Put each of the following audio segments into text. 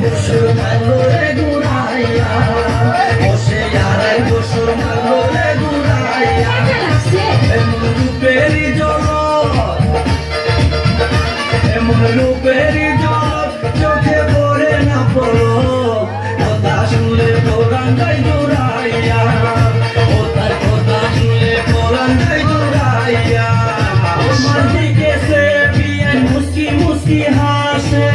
বছর মারলো রে ঘুরাইয়া, বসে আড়াই বছর মারলো রে ঘুরাইয়া। এমন রূপেরই জগৎ, এমন রূপেরই জগৎ, চোখে পড়ে না পলক, কথা শুনলে পরাণ যায় জুড়াইয়া, ও তার কথা শুনলে পরাণ যায় জুড়াইয়া। আমার দিকে সে বিয়ান মুস্কি মুস্কি হাসে,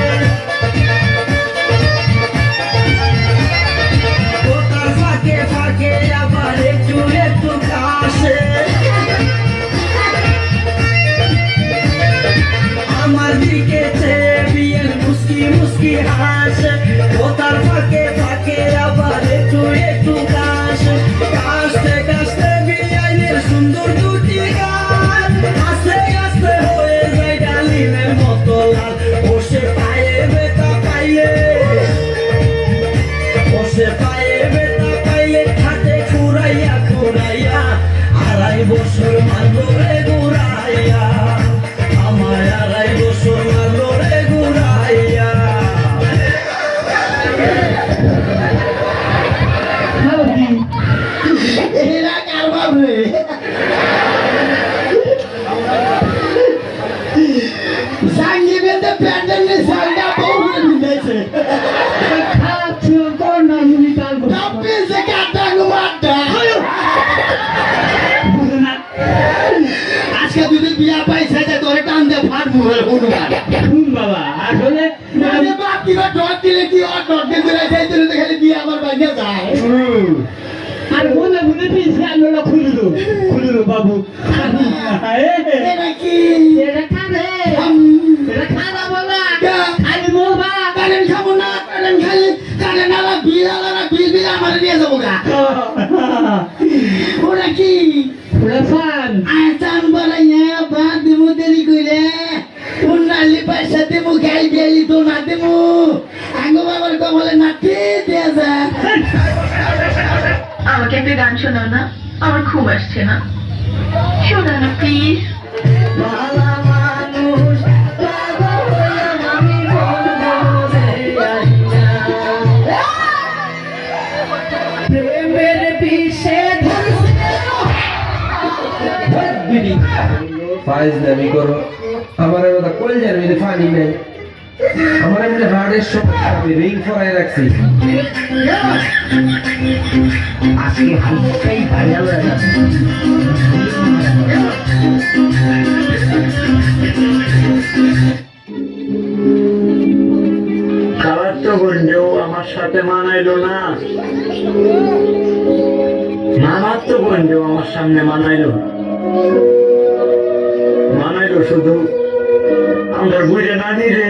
ও তার ফাঁকে ফাঁকে আবার একটু একটু কাশে। আমার দিকে সে বিয়ান মুস্কি মুস্কি হাসে, ও তার ফাঁকে ফাঁকে আবার একটু একটু কাশে। কাশতে কাশতে বিয়ানের সুন্দর দুটি গাল, আস্তে আস্তে হয়ে যায় ডালিমের মতো লাল। বসে পায়ে ব্যথা পাইলে, বসে পায়ে ব্যথা পাইলে, হাতে খুঁড়াইয়া খুঁড়াইয়া আড়াই বছর মারলো রে ঘুরাইয়া, আমায় আড়াই বছর মারলো রে ঘুরাইয়া। এরা কার বাবরে সাঙ্গি বেঁধে প্যান্ডেলের সালটা বউ দিয়েছে, টপি সে কাটা গুমাটা। আজকে যদি বিয়া পাইছে যে তোরে টান দে ফাটবো হনুমান বাবা আসলে মানে বাপ কিবা ডট দিলে কি আর ডট দিলে সেই দিলে তো খালি বিয়া আমার বাইরে যায়। আর বলে বলে পিছিয়ে আলো খুলিল বাবু। এটা কি এটা খাবে, এটা খানা বলা খালি বলবা। কারেন্ট খাবো না, কারেন্ট খালি কারেন্ট আলা বিল আলা বিল বিল আমার নিয়ে যাবো গা। ওরা কি ওরা ফান আসান বাড়াইয়া ভাত দেবো দেরি করে উন্নালি পয়সা দেবো গাই বিয়ালি তো না দেবো আঙ্গ বাবার কমলে নাতি দেয়া যায়। আমাকে একটা গান শোনাও না, আমার ঘুম আসছে না, শোনাও না প্লিজ। ভালা মানুষ পাগল হইলাম আমি বলবো রে আইয়া, প্রেমের বিষে ফাইজলামি করো। আমার কথা কই যার মধ্যে পানি নেই, আমার এমনি হার্টের সমস্যা, আমি রিং ফরাই রাখছি। আজকে হালকাই ভাইরাল হয়ে যাচ্ছে। খাবার তো বন্ধু আমার সাথে মানাইলো না, মামার তো বন্ধু আমার সামনে মানাইলো, মানাইলো শুধু আমরা বুঝে না দিলে